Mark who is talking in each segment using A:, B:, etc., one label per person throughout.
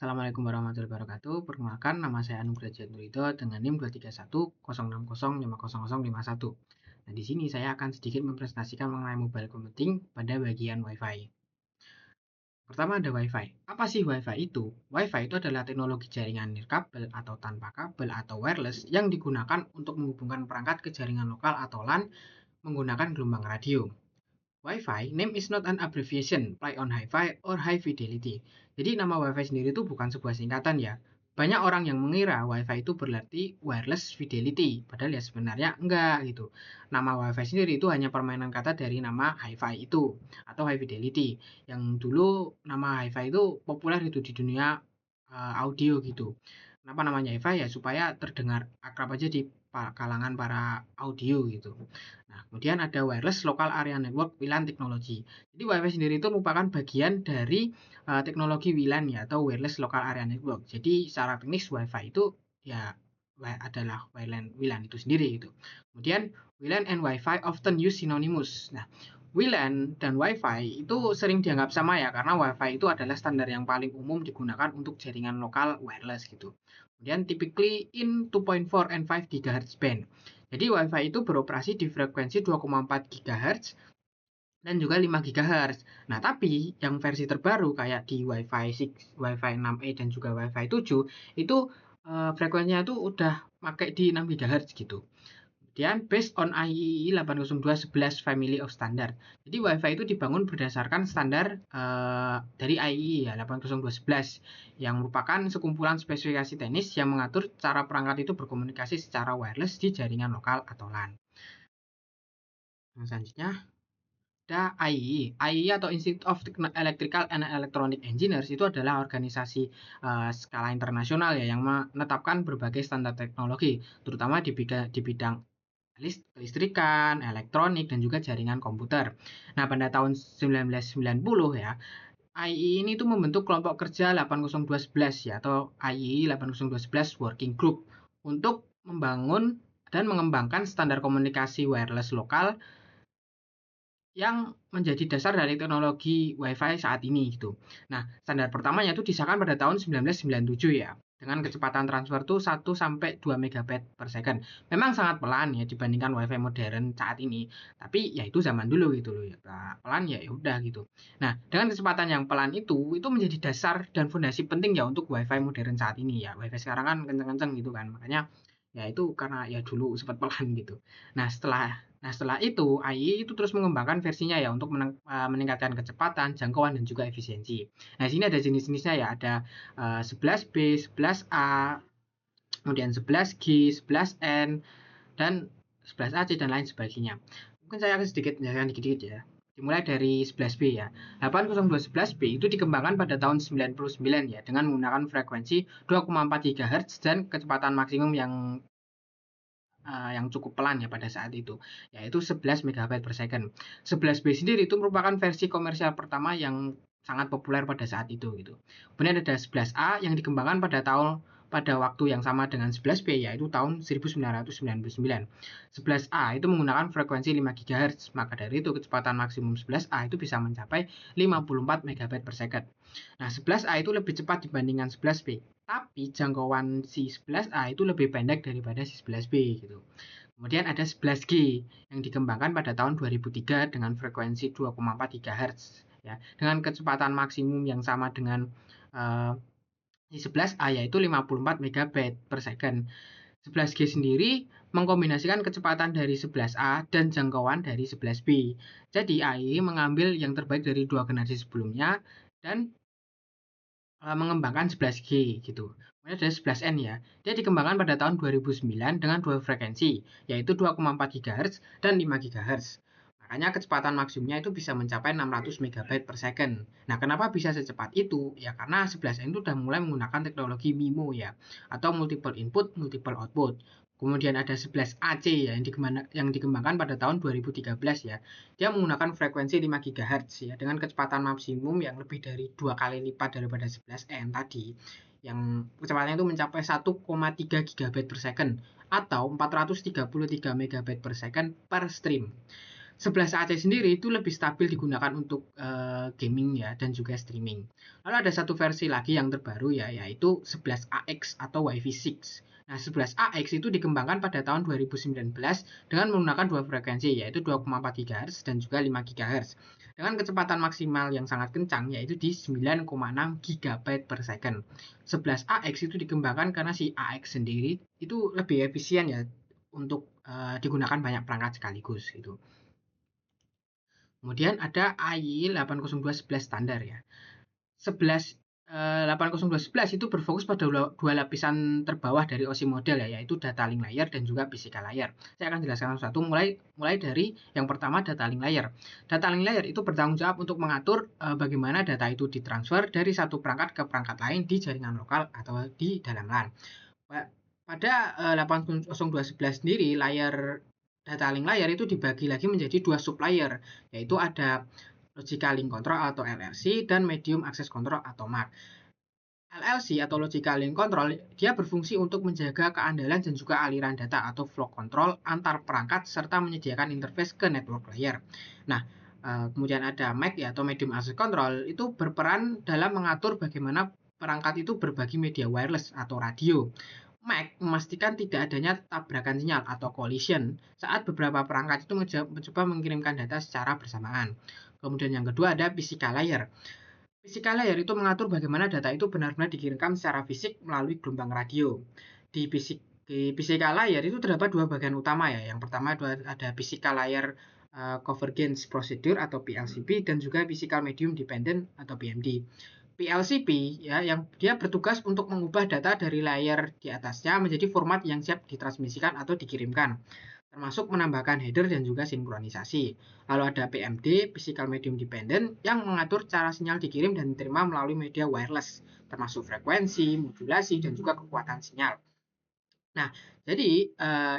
A: Assalamualaikum warahmatullahi wabarakatuh. Perkenalkan, nama saya Anugrah Jatnurido dengan NIM 23106050051. Nah, di sini saya akan sedikit mempresentasikan mengenai mobile computing pada bagian Wi-Fi. Pertama ada Wi-Fi. Apa sih Wi-Fi itu? Wi-Fi itu adalah teknologi jaringan nirkabel atau tanpa kabel atau wireless yang digunakan untuk menghubungkan perangkat ke jaringan lokal atau LAN menggunakan gelombang radio. Wi-Fi name is not an abbreviation, play on Hi-Fi or high fidelity. Jadi nama Wi-Fi sendiri itu bukan sebuah singkatan ya. Banyak orang yang mengira Wi-Fi itu berarti wireless fidelity, padahal ya sebenarnya enggak gitu. Nama Wi-Fi sendiri itu hanya permainan kata dari nama Hi-Fi itu atau high fidelity. Yang dulu nama Hi-Fi itu populer itu di dunia audio gitu. Kenapa namanya Hi-Fi ya supaya terdengar akrab aja di kalangan para audio gitu. Nah, kemudian ada wireless local area network WLAN technology. Jadi Wi-Fi sendiri itu merupakan bagian dari teknologi WLAN ya atau wireless local area network. Jadi secara teknis Wi-Fi itu ya adalah WLAN itu sendiri gitu. Kemudian WLAN and Wi-Fi often use synonymous. Nah, WLAN dan Wi-Fi itu sering dianggap sama ya karena Wi-Fi itu adalah standar yang paling umum digunakan untuk jaringan lokal wireless gitu. Kemudian typically in 2.4 and 5 GHz band. Jadi Wi-Fi itu beroperasi di frekuensi 2,4 GHz dan juga 5 GHz. Nah, tapi yang versi terbaru kayak di Wi-Fi 6, Wi-Fi 6E dan juga Wi-Fi 7 itu frekuensinya itu udah pakai di 6 GHz gitu. Kemudian based on IEEE 802.11 Family of Standard. Jadi Wi-Fi itu dibangun berdasarkan standar dari IEEE ya 802.11 yang merupakan sekumpulan spesifikasi teknis yang mengatur cara perangkat itu berkomunikasi secara wireless di jaringan lokal atau LAN. Yang selanjutnya ada IEEE. IEEE atau Institute of Electrical and Electronic Engineers itu adalah organisasi skala internasional ya yang menetapkan berbagai standar teknologi, terutama di bidang kelistrikan, elektronik, dan juga jaringan komputer. Nah, pada tahun 1990 ya, IEEE ini tuh membentuk kelompok kerja 802.11 ya atau IEEE 802.11 Working Group untuk membangun dan mengembangkan standar komunikasi wireless lokal yang menjadi dasar dari teknologi Wi-Fi saat ini gitu. Nah, standar pertamanya itu disahkan pada tahun 1997 ya, dengan kecepatan transfer tuh 1 sampai 2 megabit per second. Memang sangat pelan ya dibandingkan Wi-Fi modern saat ini, tapi ya itu zaman dulu gitu loh ya. Nah, pelan ya udah gitu. Nah, dengan kecepatan yang pelan itu menjadi dasar dan fondasi penting ya untuk Wi-Fi modern saat ini ya. Wi-Fi sekarang kan kenceng-kenceng gitu kan. Makanya ya itu karena ya dulu sempat pelan gitu. Nah setelah itu AI itu terus mengembangkan versinya ya untuk meningkatkan kecepatan, jangkauan dan juga efisiensi. Nah sini ada jenis-jenisnya ya ada 11B, 11A, kemudian 11G, 11N dan 11AC dan lain sebagainya. Mungkin saya akan sedikit menjelaskan dikit-dikit ya. Dimulai dari 11B ya. 802.11B itu dikembangkan pada tahun 99 ya dengan menggunakan frekuensi 2,4 GHz dan kecepatan maksimum yang cukup pelan ya pada saat itu, yaitu 11 MB per second. 11B sendiri itu merupakan versi komersial pertama yang sangat populer pada saat itu gitu. Kemudian ada 11A yang dikembangkan pada waktu yang sama dengan 11B yaitu tahun 1999. 11A itu menggunakan frekuensi 5 GHz, maka dari itu kecepatan maksimum 11A itu bisa mencapai 54 MB per second. Nah, 11A itu lebih cepat dibandingkan 11B, tapi jangkauan si 11A itu lebih pendek daripada si 11B gitu. Kemudian ada 11G yang dikembangkan pada tahun 2003 dengan frekuensi 2,4 GHz ya, dengan kecepatan maksimum yang sama dengan si 11A yaitu 54 MB per second. 11G sendiri mengkombinasikan kecepatan dari 11A dan jangkauan dari 11B. Jadi AI mengambil yang terbaik dari dua generasi sebelumnya dan mengembangkan 11G gitu. Kemudian ada 11N ya. Dia dikembangkan pada tahun 2009 dengan dua frekuensi, yaitu 2,4 GHz dan 5 GHz. Makanya kecepatan maksimumnya itu bisa mencapai 600 MB per second. Nah, kenapa bisa secepat itu? Ya karena 11N itu sudah mulai menggunakan teknologi MIMO ya, atau multiple input, multiple output. Kemudian ada 11AC ya, yang dikembangkan pada tahun 2013 ya. Dia menggunakan frekuensi 5 GHz ya dengan kecepatan maksimum yang lebih dari 2 kali lipat daripada 11N tadi yang kecepatannya itu mencapai 1,3 GB per second atau 433 MB per second per stream. 11AC sendiri itu lebih stabil digunakan untuk gaming ya dan juga streaming. Lalu ada satu versi lagi yang terbaru ya, yaitu 11AX atau Wi-Fi 6. Nah, 11AX itu dikembangkan pada tahun 2019 dengan menggunakan dua frekuensi, yaitu 2,4 GHz dan juga 5 GHz. Dengan kecepatan maksimal yang sangat kencang, yaitu di 9,6 GB per second. 11AX itu dikembangkan karena si AX sendiri itu lebih efisien ya untuk digunakan banyak perangkat sekaligus gitu. Kemudian ada AI 802.11 standar ya. 802.11 itu berfokus pada dua lapisan terbawah dari OSI model ya, yaitu data link layer dan juga physical layer. Saya akan jelaskan satu mulai dari yang pertama, data link layer. Data link layer itu bertanggung jawab untuk mengatur bagaimana data itu ditransfer dari satu perangkat ke perangkat lain di jaringan lokal atau di dalam LAN. Pada 802.11 sendiri, layer data link layer itu dibagi lagi menjadi dua sub layer, yaitu ada Logical Link Control atau LLC dan Medium Access Control atau MAC. LLC atau Logical Link Control dia berfungsi untuk menjaga keandalan dan juga aliran data atau flow control antar perangkat serta menyediakan interface ke network layer. Nah, kemudian ada MAC ya atau Medium Access Control itu berperan dalam mengatur bagaimana perangkat itu berbagi media wireless atau radio. MAC memastikan tidak adanya tabrakan sinyal atau collision saat beberapa perangkat itu mencoba mengirimkan data secara bersamaan. Kemudian yang kedua ada physical layer. Physical layer itu mengatur bagaimana data itu benar-benar dikirimkan secara fisik melalui gelombang radio. Di physical layer itu terdapat dua bagian utama ya. Yang pertama ada physical layer convergence procedure atau PLCP dan juga physical medium dependent atau PMD. PLCP ya yang dia bertugas untuk mengubah data dari layer di atasnya menjadi format yang siap ditransmisikan atau dikirimkan, termasuk menambahkan header dan juga sinkronisasi. Lalu ada PMD, Physical Medium Dependent, yang mengatur cara sinyal dikirim dan diterima melalui media wireless, termasuk frekuensi, modulasi, dan juga kekuatan sinyal. Nah, jadi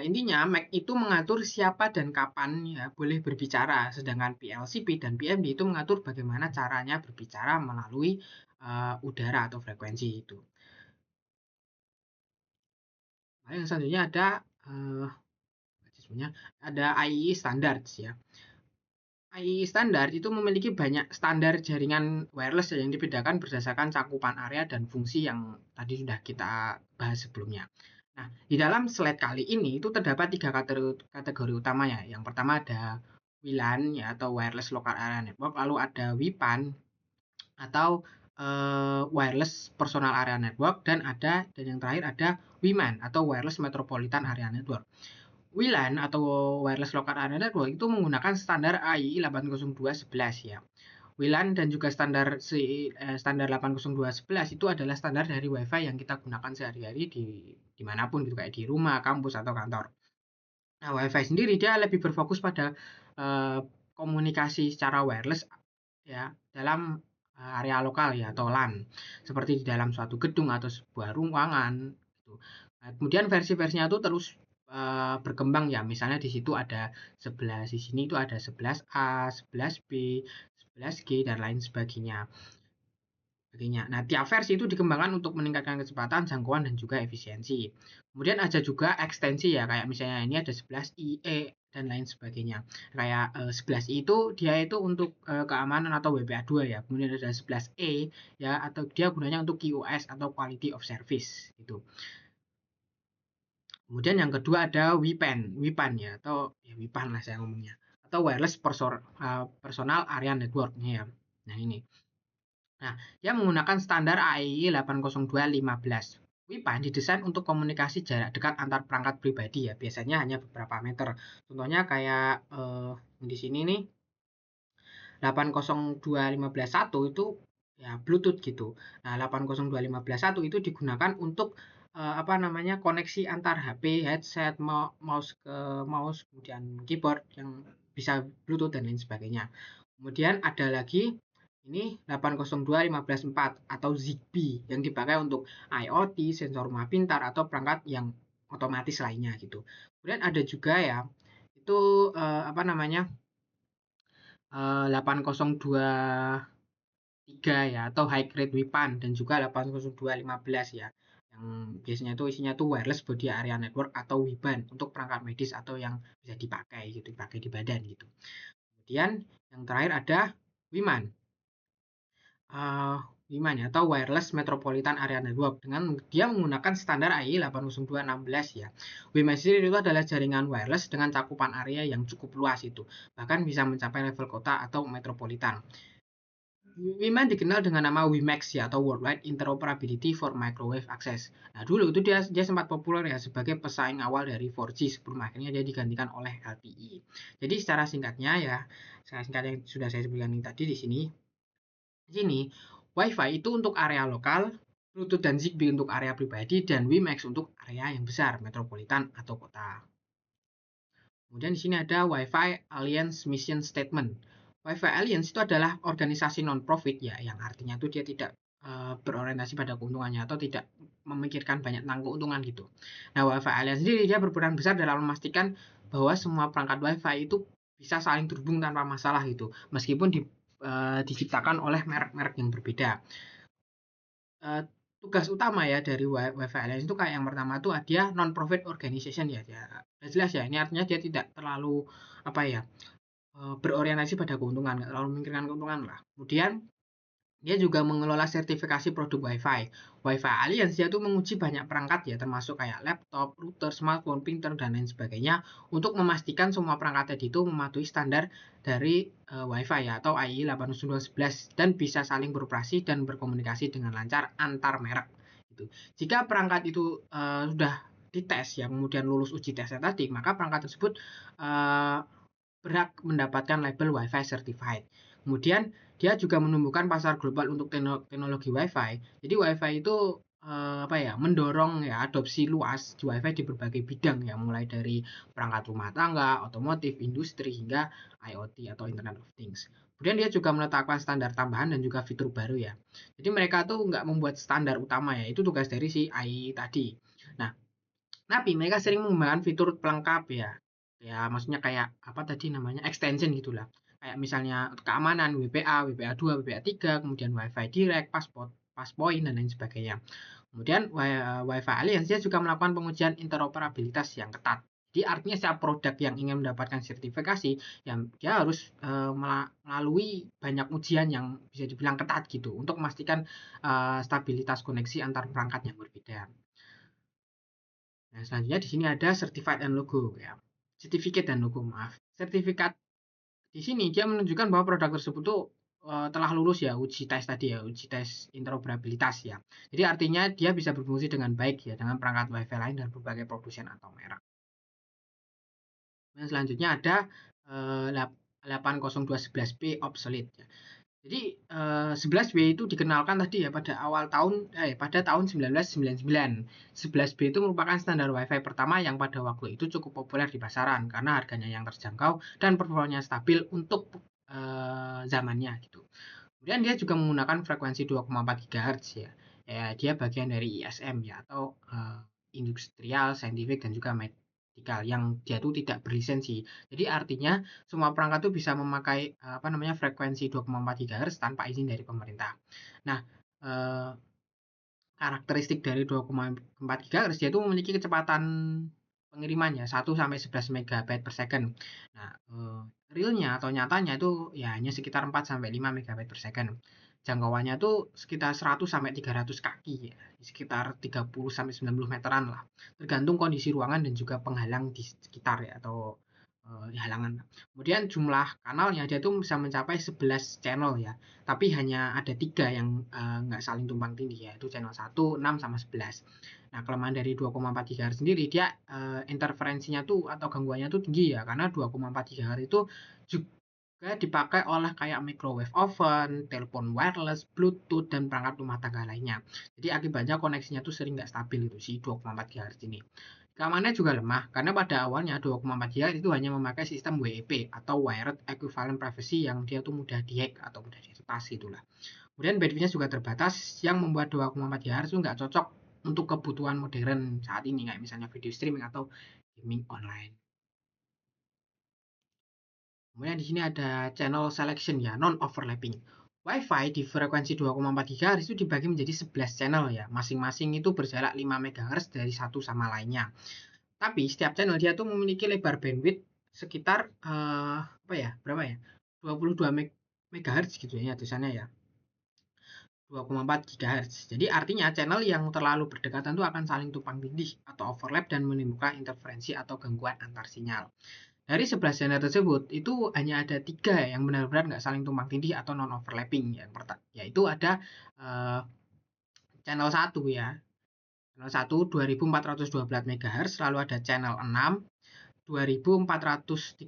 A: intinya MAC itu mengatur siapa dan kapan ya boleh berbicara, sedangkan PLCP dan PMD itu mengatur bagaimana caranya berbicara melalui udara atau frekuensi itu. Nah, yang selanjutnya ada IEEE standards ya. IEEE standar itu memiliki banyak standar jaringan wireless yang dibedakan berdasarkan cakupan area dan fungsi yang tadi sudah kita bahas sebelumnya. Nah, di dalam slide kali ini itu terdapat tiga kategori utamanya. Yang pertama ada WLAN ya atau Wireless Local Area Network, lalu ada WPAN atau Wireless Personal Area Network dan yang terakhir ada WMAN atau Wireless Metropolitan Area Network. WLAN atau Wireless Local Area Network itu menggunakan standar IEEE 802.11 ya. WLAN dan juga standar 802.11 itu adalah standar dari WiFi yang kita gunakan sehari-hari dimanapun gitu, kayak di rumah, kampus atau kantor. Nah, WiFi sendiri dia lebih berfokus pada komunikasi secara wireless ya dalam area lokal ya atau LAN, seperti di dalam suatu gedung atau sebuah ruangan gitu. Nah, kemudian versi-versinya itu terus berkembang ya. Misalnya di situ ada 11, di sini itu ada 11A, 11B, 11G dan lain sebagainya. Nah, tiap versi itu dikembangkan untuk meningkatkan kecepatan, jangkauan, dan juga efisiensi. Kemudian ada juga ekstensi ya, kayak misalnya ini ada 11I, E, dan lain sebagainya. Kayak 11I itu dia itu untuk keamanan atau WPA2 ya. Kemudian ada 11E ya, atau dia gunanya untuk QoS atau Quality of Service gitu. Kemudian yang kedua ada WPAN ya, atau ya WPAN lah saya ngomongnya, atau Wireless Personal Area Network ya. Nah ini. Nah, dia menggunakan standar AEI 802.15. WPAN didesain untuk komunikasi jarak dekat antar perangkat pribadi ya, biasanya hanya beberapa meter. Contohnya kayak di sini nih 802.15.1 itu ya Bluetooth gitu. Nah, 802.15.1 itu digunakan untuk apa namanya koneksi antar HP, headset, mouse ke mouse, kemudian keyboard yang bisa Bluetooth dan lain sebagainya. Kemudian ada lagi ini 802.15.4 atau Zigbee yang dipakai untuk IoT, sensor rumah pintar atau perangkat yang otomatis lainnya gitu. Kemudian ada juga ya itu apa namanya 802.3 ya atau high grade WPAN dan juga 802.15 ya. yang biasanya itu isinya tuh wireless body area network atau WBAN untuk perangkat medis atau yang bisa dipakai gitu, dipakai di badan gitu. Kemudian yang terakhir ada WIMAN. uh, WIMAN ya, atau Wireless Metropolitan Area Network, dengan dia menggunakan standar IEEE 802.16 ya. WIMAN sendiri itu adalah jaringan wireless dengan cakupan area yang cukup luas itu, bahkan bisa mencapai level kota atau metropolitan. WIMAN dikenal dengan nama WiMAX ya, atau Worldwide Interoperability for Microwave Access. Nah, dulu itu dia sempat populer ya sebagai pesaing awal dari 4G sebelum akhirnya dia digantikan oleh LTE. Jadi secara singkatnya ya, secara singkat yang sudah saya sebutkan tadi di sini, WiFi itu untuk area lokal, Bluetooth dan Zigbee untuk area pribadi, dan WiMAX untuk area yang besar, metropolitan atau kota. Kemudian di sini ada Wi-Fi Alliance Mission Statement. Wi-Fi Alliance itu adalah organisasi non-profit ya, yang artinya itu dia tidak berorientasi pada keuntungannya atau tidak memikirkan banyak tentang keuntungan gitu. Nah, Wi-Fi Alliance sendiri dia berperan besar dalam memastikan bahwa semua perangkat Wi-Fi itu bisa saling terhubung tanpa masalah gitu, meskipun diciptakan oleh merek-merek yang berbeda. uh, Tugas utama ya dari WiFi Alliance itu kayak yang pertama tuh dia non profit organization ya, jelas ya, ini artinya dia tidak terlalu apa ya, berorientasi pada keuntungan, nggak terlalu memikirkan keuntungan lah. Kemudian dia juga mengelola sertifikasi produk Wi-Fi. Wi-Fi Alliance dia tuh menguji banyak perangkat ya, termasuk kayak laptop, router, smartphone, printer, dan lain sebagainya, untuk memastikan semua perangkat tadi itu mematuhi standar dari Wi-Fi ya, atau IEEE 802.11, dan bisa saling beroperasi dan berkomunikasi dengan lancar antar merek. Gitu. Jika perangkat itu sudah dites ya, kemudian lulus uji tesnya tadi, maka perangkat tersebut uh, berhak mendapatkan label Wi-Fi Certified. Kemudian dia juga menumbuhkan pasar global untuk teknologi Wi-Fi. Jadi Wi-Fi itu apa ya, mendorong ya adopsi luas di Wi-Fi di berbagai bidang ya, mulai dari perangkat rumah tangga, otomotif, industri, hingga IoT atau Internet of Things. Kemudian dia juga menetapkan standar tambahan dan juga fitur baru ya. Jadi mereka tuh nggak membuat standar utama ya, itu tugas dari si AI tadi. Nah, tapi mereka sering mengembangkan fitur pelengkap ya. Ya, maksudnya kayak apa tadi namanya, extension gitulah. Kayak misalnya keamanan, WPA, WPA 2, WPA 3, kemudian WiFi Direct, Passpoint, dan lain sebagainya. Kemudian WiFi Alliance dia juga melakukan pengujian interoperabilitas yang ketat. Jadi artinya setiap produk yang ingin mendapatkan sertifikasi, yang dia harus melalui banyak ujian yang bisa dibilang ketat gitu, untuk memastikan stabilitas koneksi antar perangkat yang berbeda. Nah, selanjutnya di sini ada certified and logo ya. Certificate dan logo, maaf. Sertifikat di sini dia menunjukkan bahwa produk tersebut tuh telah lulus ya uji tes tadi ya, uji tes interoperabilitas ya. Jadi artinya dia bisa berfungsi dengan baik ya dengan perangkat WiFi lain dan berbagai produsen atau merek. Dan selanjutnya ada 802.11b obsolete ya. Jadi 11B itu dikenalkan tadi ya pada tahun 1999. 11B itu merupakan standar WiFi pertama yang pada waktu itu cukup populer di pasaran karena harganya yang terjangkau dan performanya stabil untuk zamannya gitu. Kemudian dia juga menggunakan frekuensi 2,4 GHz ya. Ya, dia bagian dari ISM ya, atau industrial, scientific, dan juga medical, yang dia tuh tidak berlisensi. Jadi artinya semua perangkat tuh bisa memakai apa namanya, frekuensi 2,4 GHz tanpa izin dari pemerintah. Nah, eh, karakteristik dari 2,4 GHz dia itu memiliki kecepatan pengirimannya 1 sampai 11 MB per second. Nah, realnya atau nyatanya itu ya hanya sekitar 4 sampai 5 MB per second. Jangkauannya tuh sekitar 100 sampai 300 kaki ya, sekitar 30 sampai 90 meteran lah. Tergantung kondisi ruangan dan juga penghalang di sekitar ya, atau halangan. Kemudian jumlah kanalnya dia tuh bisa mencapai 11 channel ya, tapi hanya ada 3 yang nggak saling tumpang tindih ya, itu channel 1, 6, sama 11. Nah, kelemahan dari 2,4 GHz sendiri, dia interferensinya tuh atau gangguannya tuh tinggi ya, karena 2,4 GHz itu juga dipakai oleh kayak microwave oven, telepon wireless, Bluetooth, dan perangkat rumah tangga lainnya. Jadi akibatnya koneksinya tuh sering nggak stabil itu si 2,4 GHz ini. Keamanannya juga lemah, karena pada awalnya 2,4 GHz itu hanya memakai sistem WEP atau Wired Equivalent Privacy, yang dia tuh mudah dihack atau mudah diretas itulah. Kemudian bandwidthnya juga terbatas, yang membuat 2,4 GHz itu nggak cocok untuk kebutuhan modern saat ini, kayak misalnya video streaming atau gaming online. Kemudian di sini ada channel selection ya, non overlapping. WiFi di frekuensi 2,4 GHz itu dibagi menjadi 11 channel ya. Masing-masing itu berjarak 5 MHz dari satu sama lainnya. Tapi setiap channel dia tuh memiliki lebar bandwidth sekitar apa ya? Berapa ya? 22 MHz gitu ya tulisannya ya. 2,4 GHz. Jadi artinya channel yang terlalu berdekatan itu akan saling tumpang tindih atau overlap dan menimbulkan interferensi atau gangguan antar sinyal. Dari 11 channel tersebut, itu hanya ada 3 yang benar-benar nggak saling tumpang tindih atau non-overlapping. Yang pertama, yaitu ada uh, channel 1 ya. Channel 1 2412 MHz, lalu ada channel 6 2437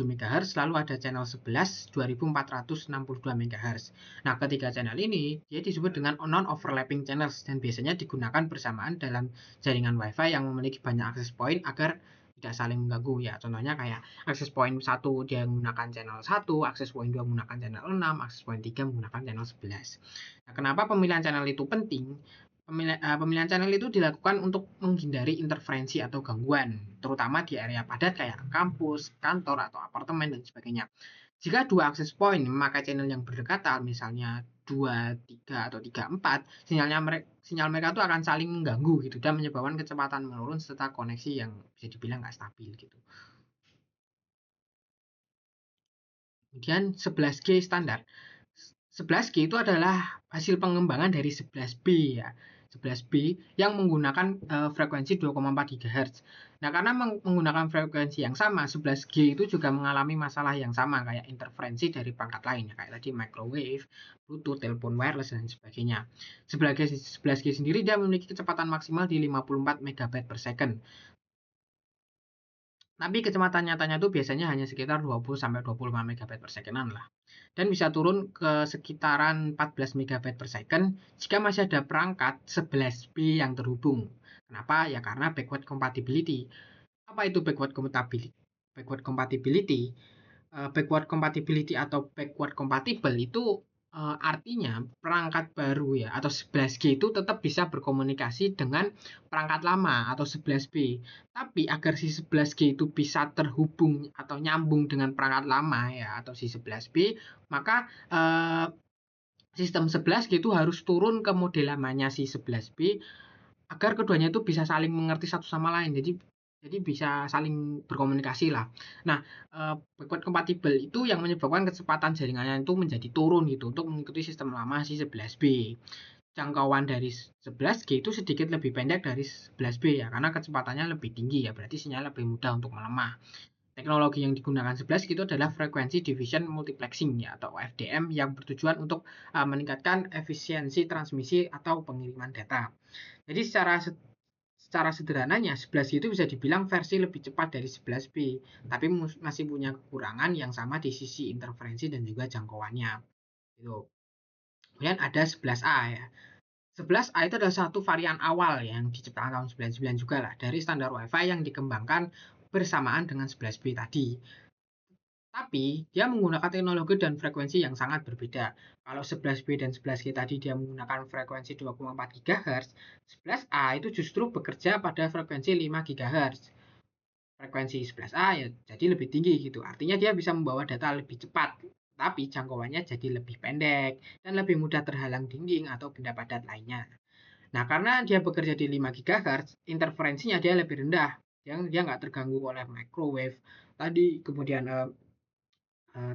A: MHz, lalu ada channel 11 2462 MHz. Nah, ketiga channel ini dia disebut dengan non-overlapping channels dan biasanya digunakan bersamaan dalam jaringan WiFi yang memiliki banyak akses point agar tidak saling mengganggu ya. Contohnya kayak akses point 1 dia menggunakan channel 1, akses point 2 menggunakan channel 6, akses point 3 menggunakan channel 11. Nah, kenapa pemilihan channel itu penting? Pemilihan channel itu dilakukan untuk menghindari interferensi atau gangguan, terutama di area padat kayak kampus, kantor, atau apartemen, dan sebagainya. Jika dua akses point memakai channel yang berdekatan, misalnya 2, 3, atau 3, 4, sinyal mereka itu akan saling mengganggu gitu, dan menyebabkan kecepatan menurun serta koneksi yang bisa dibilang nggak stabil gitu. Kemudian 11G standar. 11G itu adalah hasil pengembangan dari 11B ya. 11B yang menggunakan frekuensi 2,4 GHz. Nah, karena menggunakan frekuensi yang sama, 11G itu juga mengalami masalah yang sama kayak interferensi dari perangkat lain ya, kayak tadi microwave, Bluetooth, telepon wireless dan sebagainya. 11G sendiri dia memiliki kecepatan maksimal di 54 MB per second. Tapi kecepatan nyatanya itu biasanya hanya sekitar 20-25 MB per secondan lah. Dan bisa turun ke sekitaran 14 MB per second jika masih ada perangkat 11B yang terhubung. Kenapa? Ya karena backward compatibility. Apa itu backward compatibility? Backward compatibility backward compatibility atau backward compatible itu artinya perangkat baru ya atau 11G itu tetap bisa berkomunikasi dengan perangkat lama atau 11B. Tapi agar si 11G itu bisa terhubung atau nyambung dengan perangkat lama ya atau si 11B, maka sistem 11G itu harus turun ke model lamanya si 11B agar keduanya itu bisa saling mengerti satu sama lain. Jadi bisa saling berkomunikasi lah. Nah, backward compatible itu yang menyebabkan kecepatan jaringannya itu menjadi turun gitu untuk mengikuti sistem lama si 11B. Jangkauan dari 11G itu sedikit lebih pendek dari 11B ya, karena kecepatannya lebih tinggi ya, berarti sinyal lebih mudah untuk melemah. Teknologi yang digunakan 11G itu adalah Frequency Division Multiplexing ya, atau FDM yang bertujuan untuk meningkatkan efisiensi transmisi atau pengiriman data. Jadi secara sederhananya 11G itu bisa dibilang versi lebih cepat dari 11B, tapi masih punya kekurangan yang sama di sisi interferensi dan juga jangkauannya. Gitu. Kemudian ada 11A ya. 11A itu adalah satu varian awal yang diciptakan tahun 99 juga lah dari standar WiFi yang dikembangkan bersamaan dengan 11B tadi. Tapi dia menggunakan teknologi dan frekuensi yang sangat berbeda. Kalau 11B dan 11G tadi dia menggunakan frekuensi 2,4 GHz, 11A itu justru bekerja pada frekuensi 5 GHz. Frekuensi 11A ya jadi lebih tinggi gitu. Artinya dia bisa membawa data lebih cepat, tapi jangkauannya jadi lebih pendek dan lebih mudah terhalang dinding atau benda padat lainnya. Nah, karena dia bekerja di 5 GHz, interferensinya dia lebih rendah. Dia nggak terganggu oleh microwave tadi, kemudian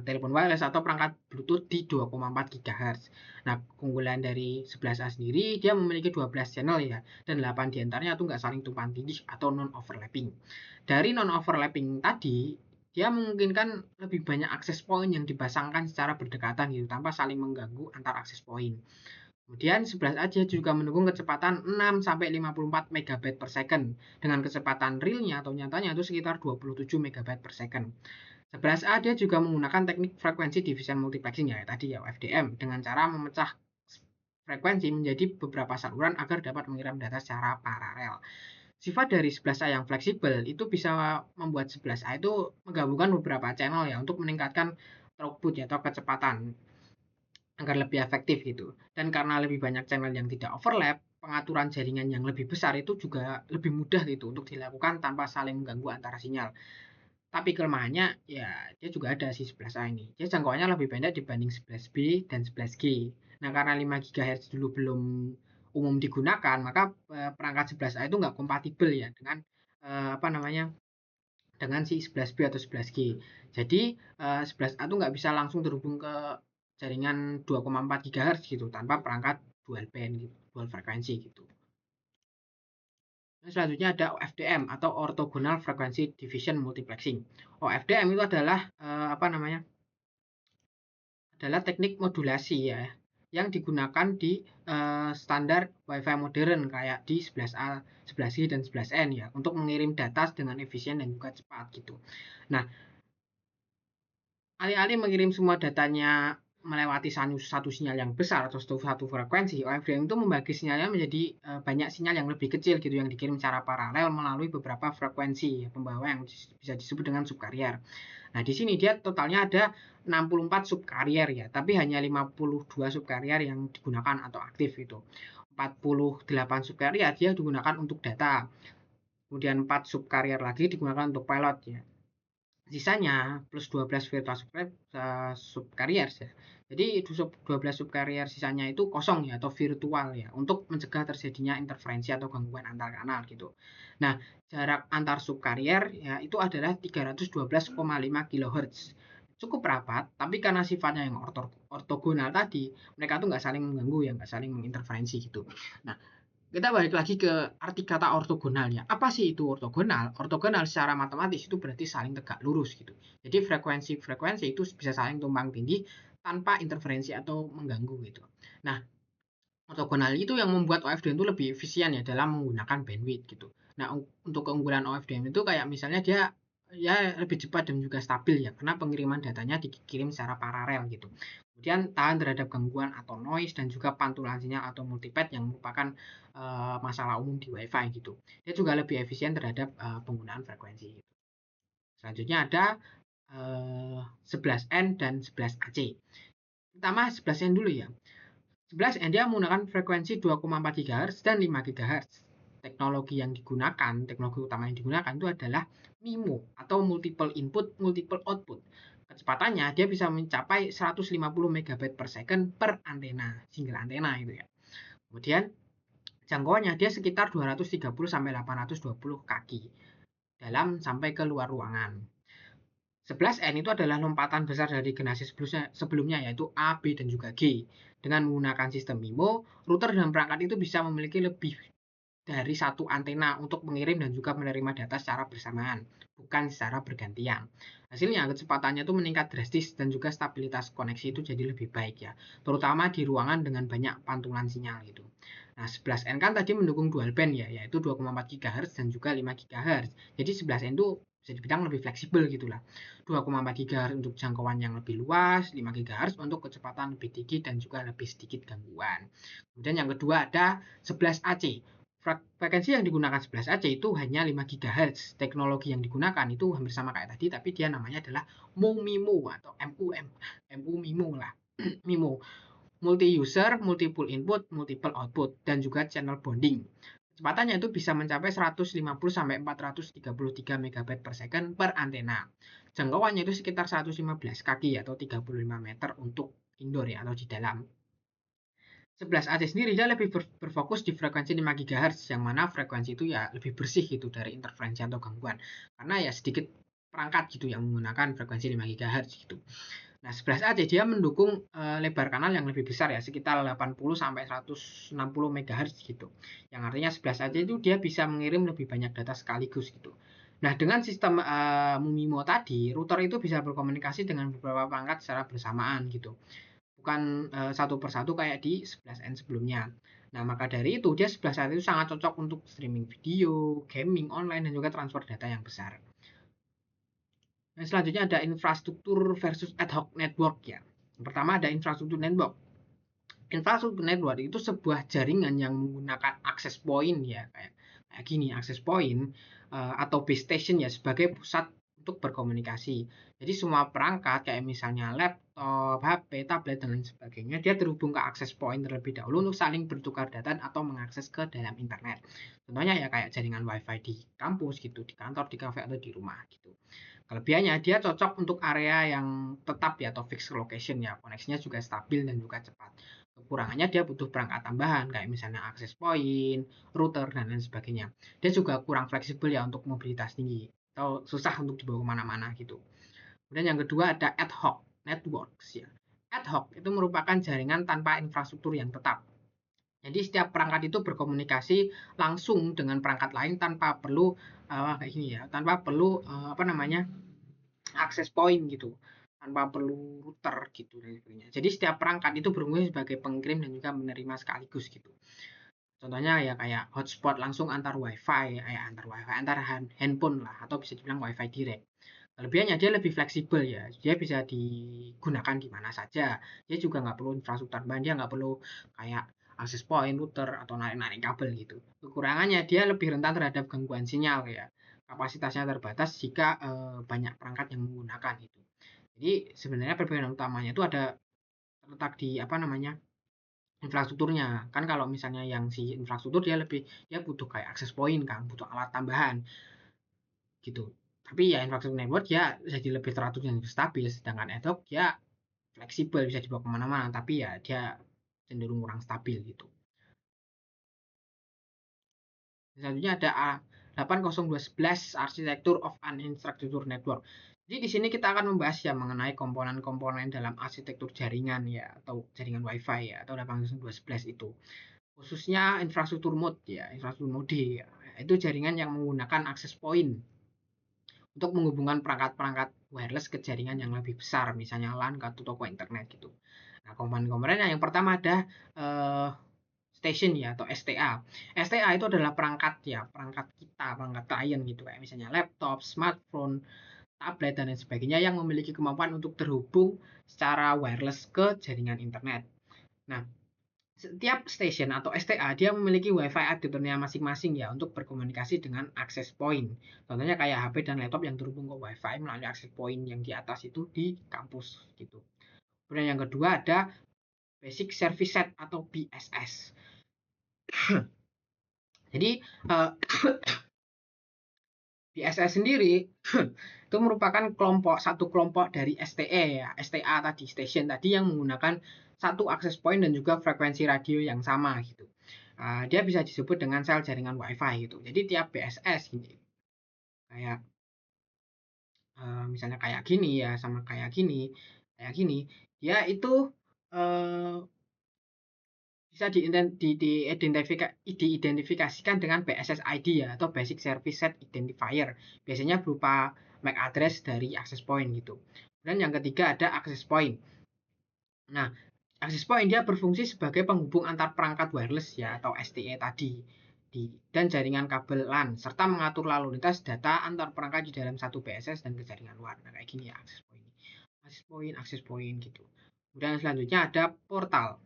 A: telepon wireless atau perangkat Bluetooth di 2,4 GHz. Nah, keunggulan dari 11A sendiri, dia memiliki 12 channel ya, dan 8 diantaranya itu nggak saling tumpang tindih atau non-overlapping. Dari non-overlapping tadi, dia memungkinkan lebih banyak akses point yang dipasangkan secara berdekatan gitu, tanpa saling mengganggu antar akses point. Kemudian 11A juga mendukung kecepatan 6-54 MB per second dengan kecepatan realnya atau nyatanya itu sekitar 27 MB per second. 11A dia juga menggunakan teknik frekuensi division multiplexing ya tadi ya FDM dengan cara memecah frekuensi menjadi beberapa saluran agar dapat mengirim data secara paralel. Sifat dari 11A yang fleksibel itu bisa membuat 11A itu menggabungkan beberapa channel ya untuk meningkatkan throughput atau kecepatan agar lebih efektif gitu. Dan karena lebih banyak channel yang tidak overlap, pengaturan jaringan yang lebih besar itu juga lebih mudah gitu untuk dilakukan tanpa saling mengganggu antara sinyal. Tapi kelemahannya ya dia juga ada si 11A ini. Dia jangkauannya lebih pendek dibanding 11B dan 11G. Nah, karena 5 GHz dulu belum umum digunakan, maka perangkat 11A itu nggak kompatibel ya dengan apa namanya dengan si 11B atau 11G. Jadi 11A itu nggak bisa langsung terhubung ke jaringan 2,4 GHz gitu tanpa perangkat dual band gitu, dual frekuensi gitu. Selanjutnya ada OFDM atau Orthogonal Frequency Division Multiplexing. OFDM itu adalah adalah teknik modulasi ya yang digunakan di standar WiFi modern kayak di 11A, 11G dan 11N ya untuk mengirim data dengan efisien dan juga cepat gitu. Nah, alih-alih mengirim semua datanya melewati satu sinyal yang besar atau satu frekuensi, OFDM itu membagi sinyalnya menjadi banyak sinyal yang lebih kecil gitu yang dikirim secara paralel melalui beberapa frekuensi pembawa yang bisa disebut dengan subkarrier. Nah, di sini dia totalnya ada 64 subkarrier ya, tapi hanya 52 subkarrier yang digunakan atau aktif itu. 48 subkarrier dia digunakan untuk data. Kemudian 4 subkarrier lagi digunakan untuk pilot ya. Sisanya plus 12 virtual subcarrier ya. Jadi 12 subcarrier sisanya itu kosong ya atau virtual ya untuk mencegah terjadinya interferensi atau gangguan antar kanal gitu. Nah, jarak antar subcarrier ya itu adalah 312,5 kHz. Cukup rapat, tapi karena sifatnya yang ortogonal tadi, mereka tuh nggak saling mengganggu ya, nggak saling menginterferensi gitu. Nah, kita balik lagi ke arti kata ortogonalnya. Apa sih itu ortogonal? Ortogonal secara matematis itu berarti saling tegak lurus gitu. Jadi frekuensi-frekuensi itu bisa saling tumpang tindih tanpa interferensi atau mengganggu gitu. Nah, ortogonal itu yang membuat OFDM itu lebih efisien ya dalam menggunakan bandwidth gitu. Nah, untuk keunggulan OFDM itu kayak misalnya dia ya lebih cepat dan juga stabil ya karena pengiriman datanya dikirim secara paralel gitu. Kemudian tahan terhadap gangguan atau noise dan juga pantulan sinyal atau multipath yang merupakan masalah umum di WiFi gitu. Dia juga lebih efisien terhadap penggunaan frekuensi gitu. Selanjutnya ada 11N dan 11AC. Pertama 11N dulu ya. 11N dia menggunakan frekuensi 2,4 GHz dan 5 GHz. Teknologi yang digunakan, teknologi utama yang digunakan itu adalah MIMO atau multiple input, multiple output. Kecepatannya dia bisa mencapai 150 MB per second per antena, single antena itu ya. Kemudian jangkauannya dia sekitar 230 sampai 820 kaki dalam sampai ke luar ruangan. 11N itu adalah lompatan besar dari generasi sebelumnya yaitu A, B, dan juga G. Dengan menggunakan sistem MIMO, router dan perangkat itu bisa memiliki lebih dari satu antena untuk mengirim dan juga menerima data secara bersamaan, bukan secara bergantian. Hasilnya kecepatannya itu meningkat drastis dan juga stabilitas koneksi itu jadi lebih baik ya, terutama di ruangan dengan banyak pantulan sinyal gitu. Nah, 11N kan tadi mendukung dual band ya, yaitu 2,4 GHz dan juga 5 GHz. Jadi 11N itu bisa dibilang lebih fleksibel gitulah. 2,4 GHz untuk jangkauan yang lebih luas, 5 GHz untuk kecepatan lebih tinggi dan juga lebih sedikit gangguan. Kemudian yang kedua ada 11AC. Frekuensi yang digunakan 11AC itu hanya 5 GHz. Teknologi yang digunakan itu hampir sama kayak tadi, tapi dia namanya adalah MU-MIMO atau MU-MIMO lah. MIMO. Multi-user, multiple input, multiple output, dan juga channel bonding. Kecepatannya itu bisa mencapai 150 sampai 433 MB per second per antena. Jangkauannya itu sekitar 115 kaki atau 35 meter untuk indoor ya atau di dalam. 11AC sendiri dia lebih berfokus di frekuensi 5 GHz yang mana frekuensi itu ya lebih bersih gitu dari interferensi atau gangguan. Karena ya sedikit perangkat gitu yang menggunakan frekuensi 5 GHz gitu. Nah, 11AC dia mendukung lebar kanal yang lebih besar ya, sekitar 80 sampai 160 MHz gitu. Yang artinya 11AC itu dia bisa mengirim lebih banyak data sekaligus gitu. Nah, dengan sistem MIMO tadi, router itu bisa berkomunikasi dengan beberapa perangkat secara bersamaan gitu. Bukan satu persatu kayak di 11N sebelumnya. Nah, maka dari itu dia 11AC itu sangat cocok untuk streaming video, gaming online dan juga transfer data yang besar. Nah, selanjutnya ada infrastruktur versus ad hoc network ya. Yang pertama ada infrastruktur network. Infrastruktur network itu sebuah jaringan yang menggunakan access point ya kayak gini, access point atau base station ya sebagai pusat untuk berkomunikasi. Jadi semua perangkat kayak misalnya laptop, HP, tablet dan lain sebagainya dia terhubung ke access point terlebih dahulu untuk saling bertukar data atau mengakses ke dalam internet. Contohnya ya kayak jaringan WiFi di kampus gitu, di kantor, di kafe atau di rumah gitu. Kelebihannya dia cocok untuk area yang tetap ya atau fixed location ya, koneksinya juga stabil dan juga cepat. Kekurangannya dia butuh perangkat tambahan kayak misalnya access point, router dan lain sebagainya. Dia juga kurang fleksibel ya untuk mobilitas tinggi atau susah untuk dibawa kemana-mana gitu. Kemudian yang kedua ada ad hoc networks ya. Ad hoc itu merupakan jaringan tanpa infrastruktur yang tetap. Jadi setiap perangkat itu berkomunikasi langsung dengan perangkat lain tanpa perlu kayak gini ya, tanpa perlu apa namanya access point gitu, tanpa perlu router gitu dan sebagainya. Jadi setiap perangkat itu berfungsi sebagai pengirim dan juga menerima sekaligus gitu. Contohnya ya kayak hotspot langsung antar wifi, antar handphone lah atau bisa dibilang wifi direct. Kelebihannya dia lebih fleksibel ya, dia bisa digunakan di mana saja. Dia juga nggak perlu infrastruktur tambahan, dia nggak perlu kayak access point, router atau narik-narik kabel gitu. Kekurangannya dia lebih rentan terhadap gangguan sinyal ya. Kapasitasnya terbatas jika banyak perangkat yang menggunakan gitu. Jadi sebenarnya perbedaan utamanya itu ada terletak di apa namanya infrastrukturnya. Kan kalau misalnya yang si infrastruktur dia butuh kayak access point kan, butuh alat tambahan gitu. Tapi ya infrastruktur network ya jadi lebih teratur dan stabil, sedangkan ad hoc ya fleksibel bisa dibawa kemana-mana, tapi ya dia cenderung kurang stabil gitu. Selanjutnya ada A80211 Architecture of Unstructured Network. Jadi di sini kita akan membahas ya mengenai komponen-komponen dalam arsitektur jaringan ya atau jaringan WiFi ya atau 80211 itu. Khususnya infrastruktur mode ya, infrastruktur mode ya. Itu jaringan yang menggunakan access point untuk menghubungkan perangkat-perangkat wireless ke jaringan yang lebih besar, misalnya LAN atau toko internet gitu. Nah, komponen-komponennya yang pertama ada station ya atau STA. STA itu adalah perangkat ya, perangkat kita, perangkat klien gitu kayak misalnya laptop, smartphone, tablet dan lain sebagainya yang memiliki kemampuan untuk terhubung secara wireless ke jaringan internet. Nah, setiap station atau STA dia memiliki WiFi adapternya masing-masing ya untuk berkomunikasi dengan access point. Contohnya kayak HP dan laptop yang terhubung ke WiFi melalui access point yang di atas itu di kampus gitu. Kemudian yang kedua ada Basic Service Set atau BSS. Jadi BSS sendiri itu merupakan satu kelompok dari STE ya, STA tadi, station tadi yang menggunakan satu access point dan juga frekuensi radio yang sama gitu. Dia bisa disebut dengan sel jaringan WiFi gitu. Jadi tiap BSS gini, kayak misalnya kayak gini ya, sama kayak gini, dia itu uh, bisa diidentifikasikan dengan BSS ID ya atau Basic Service Set Identifier. Biasanya berupa MAC address dari access point gitu. Dan yang ketiga ada access point. Nah, access point dia berfungsi sebagai penghubung antar perangkat wireless ya atau STE tadi dan jaringan kabel LAN serta mengatur lalu lintas data antar perangkat di dalam satu BSS dan ke jaringan luar. Nah, kayak gini ya access point gitu. Kemudian selanjutnya ada portal.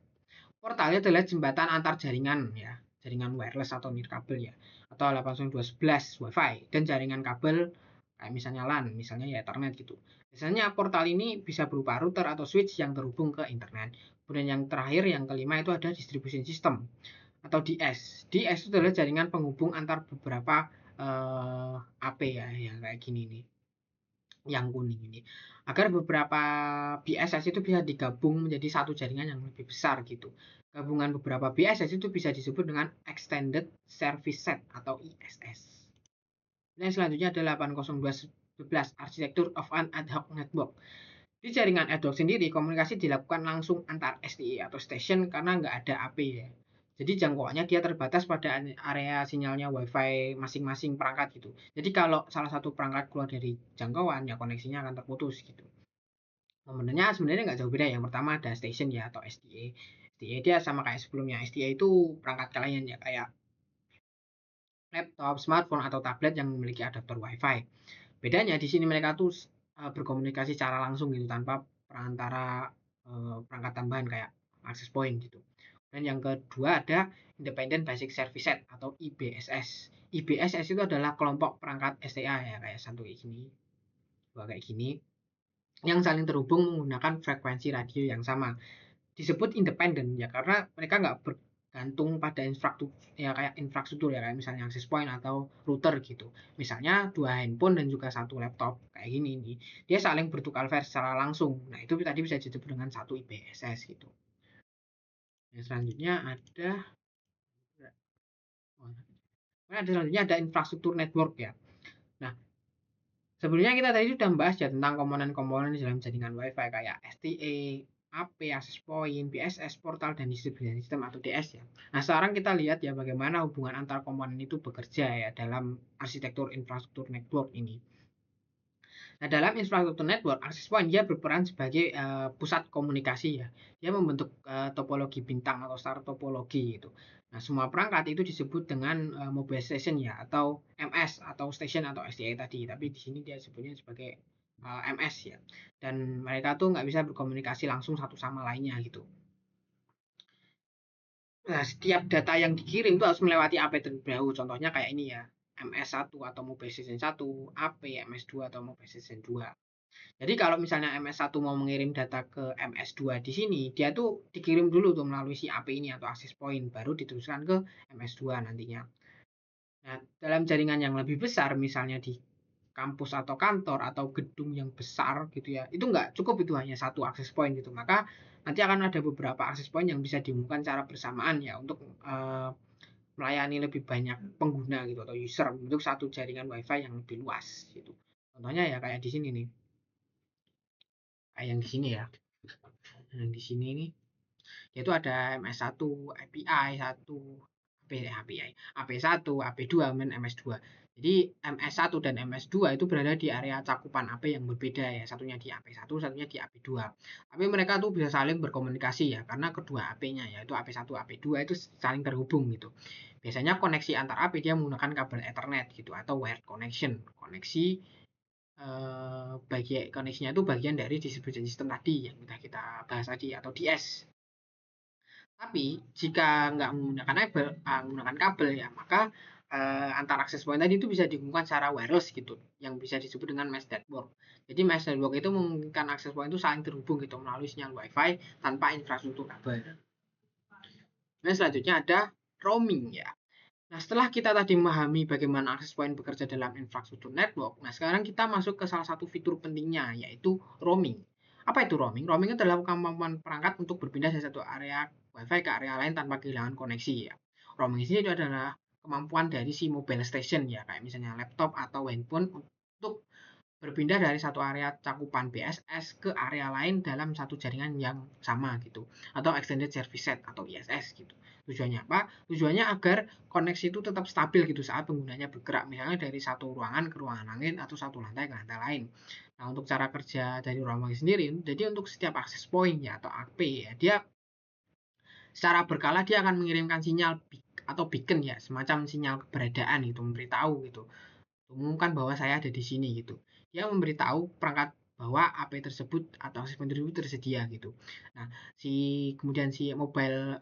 A: Portalnya adalah jembatan antar jaringan ya, jaringan wireless atau nirkabel ya, atau 802.11 WiFi dan jaringan kabel kayak misalnya LAN, misalnya ya Ethernet gitu. Biasanya portal ini bisa berupa router atau switch yang terhubung ke internet. Kemudian yang terakhir, yang kelima itu ada distribution system atau DS. DS itu adalah jaringan penghubung antar beberapa AP ya, yang kayak gini nih, yang kuning ini. Agar beberapa BSS itu bisa digabung menjadi satu jaringan yang lebih besar gitu. Gabungan beberapa BSS itu bisa disebut dengan Extended Service Set atau ISS. Dan selanjutnya adalah 802.11 Architecture of an Ad Hoc Network. Di jaringan ad hoc sendiri, komunikasi dilakukan langsung antar STI atau station karena nggak ada AP ya. Jadi jangkauannya dia terbatas pada area sinyalnya WiFi masing-masing perangkat gitu. Jadi kalau salah satu perangkat keluar dari jangkauan, ya koneksinya akan terputus gitu. Komponennya sebenarnya nggak jauh beda. Yang pertama ada station ya atau SDA. SDA dia sama kayak sebelumnya. SDA itu perangkat klien ya kayak laptop, smartphone atau tablet yang memiliki adaptor WiFi. Bedanya di sini mereka tuh berkomunikasi secara langsung gitu tanpa perantara perangkat tambahan kayak access point gitu. Dan yang kedua ada Independent Basic Service Set atau IBSS. IBSS itu adalah kelompok perangkat STA ya kayak satu kayak gini, dua kayak gini yang saling terhubung menggunakan frekuensi radio yang sama. Disebut independen ya karena mereka gantung pada infrastruktur ya kayak misalnya access point atau router gitu. Misalnya dua handphone dan juga satu laptop kayak gini nih. Dia saling bertukar file secara langsung. Nah, itu tadi bisa disebut dengan satu IPSS gitu. Yang selanjutnya ada infrastruktur network ya. Nah, sebelumnya kita tadi sudah membahas ya tentang komponen-komponen dalam jaringan WiFi kayak STA, AP, access point, BSS, portal, dan distribution system atau DS ya. Nah, sekarang kita lihat ya bagaimana hubungan antar komponen itu bekerja ya dalam arsitektur infrastruktur network ini. Nah, dalam infrastruktur network, access point dia berperan sebagai pusat komunikasi ya. Dia membentuk topologi bintang atau star topologi gitu. Nah, semua perangkat itu disebut dengan mobile station ya atau MS atau station atau SDA tadi. Tapi di sini dia sebutnya sebagai MS ya. Dan mereka tuh nggak bisa berkomunikasi langsung satu sama lainnya gitu. Nah, setiap data yang dikirim itu harus melewati AP terlebih dahulu. Contohnya kayak ini ya, MS1 atau Mobile Station 1, AP, MS2 atau Mobile Station 2. Jadi kalau misalnya MS1 mau mengirim data ke MS2 di sini, dia tuh dikirim dulu tuh melalui si AP ini atau access point, baru diteruskan ke MS2 nantinya. Nah, dalam jaringan yang lebih besar, misalnya di kampus atau kantor atau gedung yang besar gitu ya, itu nggak cukup itu hanya satu access point gitu. Maka nanti akan ada beberapa access point yang bisa diumumkan secara bersamaan ya untuk melayani lebih banyak pengguna gitu atau user untuk satu jaringan WiFi yang lebih luas gitu. Contohnya ya kayak di sini nih, kayak yang di sini ya. Yang di sini nih yaitu ada MS1, API 1, API, AP1, AP2, dan MS2. Jadi MS1 dan MS2 itu berada di area cakupan AP yang berbeda ya. Satunya di AP1, satunya di AP2. Tapi mereka tuh bisa saling berkomunikasi ya karena kedua AP-nya yaitu AP1, AP2 itu saling terhubung gitu. Biasanya koneksi antar AP dia menggunakan kabel Ethernet gitu atau wired connection. Koneksinya itu bagian dari distribution system tadi yang sudah kita bahas tadi atau DS. Tapi jika nggak menggunakan kabel ya, maka antar access point tadi itu bisa dihubungkan secara wireless gitu, yang bisa disebut dengan mesh network. Jadi mesh network itu memungkinkan access point itu saling terhubung gitu melalui sinyal WiFi tanpa infrastruktur kabel. Nah, selanjutnya ada roaming ya. Nah, setelah kita tadi memahami bagaimana access point bekerja dalam infrastruktur network, nah sekarang kita masuk ke salah satu fitur pentingnya, yaitu roaming. Apa itu roaming? Roaming itu adalah kemampuan perangkat untuk berpindah dari satu area WiFi ke area lain tanpa kehilangan koneksi ya. Roaming ini itu adalah kemampuan dari si mobile station ya, kayak misalnya laptop atau handphone untuk berpindah dari satu area cakupan BSS ke area lain dalam satu jaringan yang sama gitu atau extended service set atau ISS gitu. Tujuannya apa? Tujuannya agar koneksi itu tetap stabil gitu saat penggunanya bergerak misalnya dari satu ruangan ke ruangan lain atau satu lantai ke lantai lain. Nah, untuk cara kerja dari roaming sendiri, jadi untuk setiap access point ya atau AP ya, dia secara berkala dia akan mengirimkan sinyal atau beacon ya, semacam sinyal keberadaan gitu, memberitahu gitu umumkan bahwa saya ada di sini gitu. Dia memberitahu perangkat bahwa AP tersebut atau akses point tersebut tersedia gitu. Nah, kemudian si mobile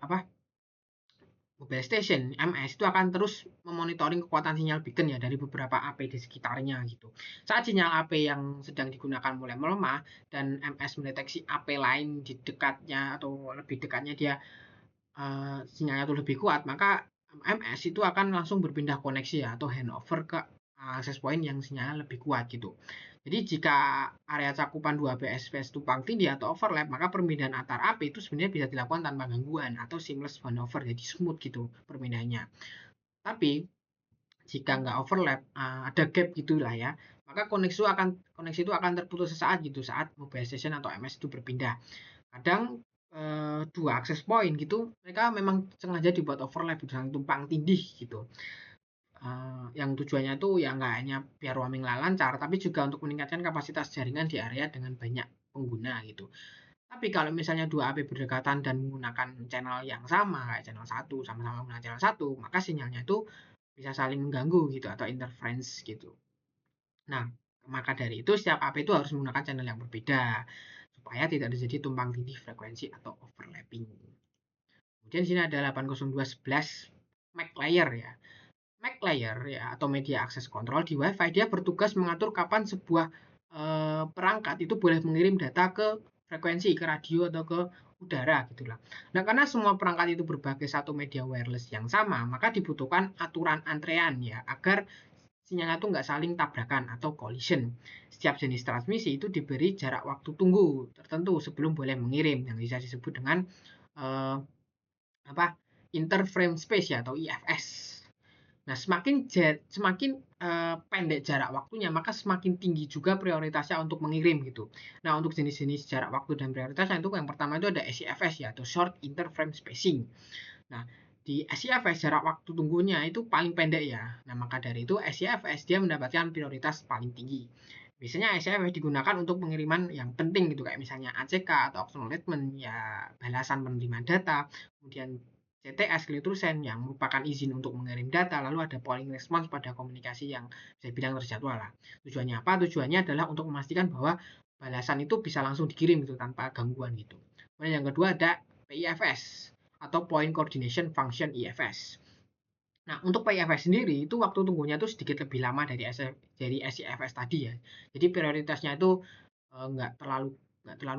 A: station MS itu akan terus memonitoring kekuatan sinyal beacon ya dari beberapa AP di sekitarnya gitu. Saat sinyal AP yang sedang digunakan mulai melemah dan MS mendeteksi AP lain di dekatnya atau lebih dekatnya dia sinyalnya itu lebih kuat, maka MS itu akan langsung berpindah koneksi ya atau handover ke access point yang sinyalnya lebih kuat gitu. Jadi jika area cakupan 2 BSPS tumpang tindih atau overlap, maka perpindahan antar AP itu sebenarnya bisa dilakukan tanpa gangguan atau seamless handover, jadi smooth gitu perpindahannya. Tapi jika nggak overlap, ada gap gitulah ya, maka koneksi itu akan terputus sesaat gitu saat mobile station atau MS itu berpindah. Kadang dua access point gitu mereka memang sengaja dibuat overlap gitu saling tumpang tindih gitu yang tujuannya tuh ya nggak hanya biar roaming lancar tapi juga untuk meningkatkan kapasitas jaringan di area dengan banyak pengguna gitu. Tapi kalau misalnya dua AP berdekatan dan menggunakan channel yang sama kayak channel satu sama-sama menggunakan channel satu, maka sinyalnya itu bisa saling mengganggu gitu atau interference gitu. Nah, maka dari itu setiap AP itu harus menggunakan channel yang berbeda supaya tidak terjadi tumpang tindih frekuensi atau overlapping. Kemudian sini ada 802.11 MAC layer ya. MAC layer ya atau media access control di WiFi dia bertugas mengatur kapan sebuah perangkat itu boleh mengirim data ke frekuensi ke radio atau ke udara gitulah. Nah, karena semua perangkat itu berbagai satu media wireless yang sama, maka dibutuhkan aturan antrean ya agar sinyalnya itu nggak saling tabrakan atau collision. Setiap jenis transmisi itu diberi jarak waktu tunggu tertentu sebelum boleh mengirim yang bisa disebut dengan eh, apa interframe space ya atau IFS. Nah, semakin pendek jarak waktunya, maka semakin tinggi juga prioritasnya untuk mengirim gitu. Nah, untuk jenis-jenis jarak waktu dan prioritasnya itu yang pertama itu ada SIFS ya atau short interframe spacing. Nah, di SIFS jarak waktu tunggunya itu paling pendek ya. Nah, maka dari itu SIFS dia mendapatkan prioritas paling tinggi. Biasanya SIFS digunakan untuk pengiriman yang penting gitu kayak misalnya ACK atau acknowledgement ya balasan penerima data, kemudian CTS click to send yang merupakan izin untuk mengirim data, lalu ada polling response pada komunikasi yang saya bilang terjadwal lah. Tujuannya apa? Tujuannya adalah untuk memastikan bahwa balasan itu bisa langsung dikirim gitu tanpa gangguan gitu. Kemudian yang kedua ada PIFS atau Point Coordination Function IFS. Nah, untuk PIFS sendiri itu waktu tunggunya itu sedikit lebih lama dari SIFS tadi ya. Jadi prioritasnya itu nggak terlalu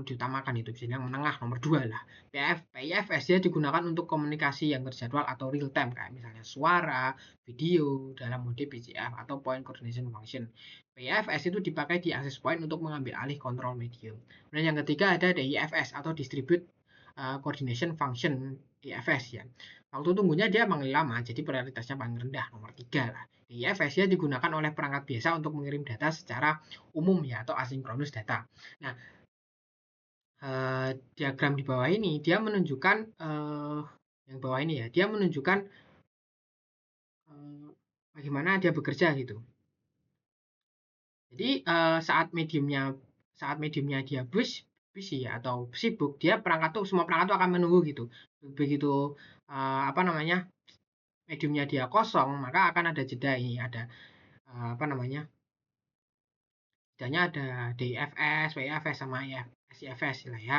A: diutamakan itu bisa yang menengah nomor 2 lah. PIFS ya digunakan untuk komunikasi yang terjadwal atau real time kayak misalnya suara, video dalam mode PCF atau Point Coordination Function. PIFS itu dipakai di access point untuk mengambil alih kontrol medium. Dan yang ketiga ada DIFS atau Distribute Coordination Function DIFS ya. Waktu tunggunya dia emang lama, jadi prioritasnya paling rendah, nomor 3 lah. DIFS ya digunakan oleh perangkat biasa untuk mengirim data secara umum ya atau asinkronus data. Nah, diagram di bawah ini dia menunjukkan yang bawah ini ya, dia menunjukkan bagaimana dia bekerja gitu. Jadi saat mediumnya dia busy ya atau sibuk, dia semua perangkat tuh akan menunggu gitu. Begitu apa namanya mediumnya dia kosong, maka akan ada jeda ini, ada apa namanya jedanya ada DFS, WFS sama SIFS lah ya.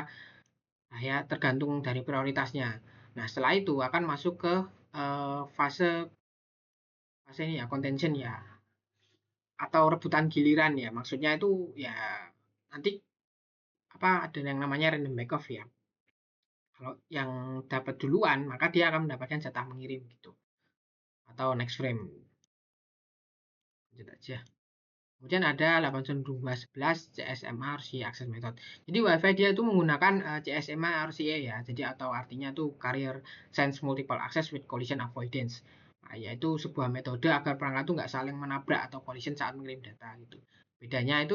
A: Nah ya tergantung dari prioritasnya. Nah setelah itu akan masuk ke fase fase ini ya contention ya atau rebutan giliran ya. Maksudnya itu ya nanti apa ada yang namanya random backoff ya. Kalau yang dapat duluan maka dia akan mendapatkan jatah mengirim gitu atau next frame. Lanjut aja. Kemudian ada 802.11 CSMA RCA Access Method. Jadi WiFi dia itu menggunakan CSMA RCA ya. Jadi atau artinya itu Carrier Sense Multiple Access with Collision Avoidance. Nah, yaitu sebuah metode agar perangkat itu nggak saling menabrak atau collision saat mengirim data gitu. Bedanya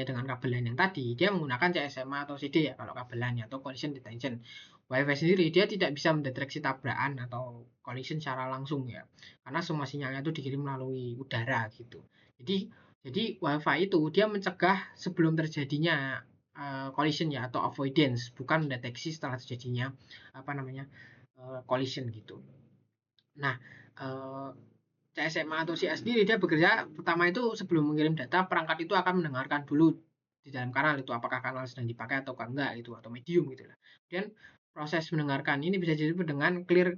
A: dengan kabelan yang tadi, dia menggunakan CSMA atau CD ya kalau kabelannya atau collision detection. WiFi sendiri dia tidak bisa mendeteksi tabrakan atau collision secara langsung ya. Karena semua sinyalnya itu dikirim melalui udara gitu. Jadi WiFi itu dia mencegah sebelum terjadinya collision ya atau avoidance, bukan mendeteksi setelah terjadinya apa namanya collision gitu. Nah, CSMA atau CS sendiri dia bekerja pertama itu sebelum mengirim data perangkat itu akan mendengarkan dulu di dalam kanal itu apakah kanal sedang dipakai atau enggak itu atau medium gitu lah. Kemudian proses mendengarkan ini bisa disebut dengan clear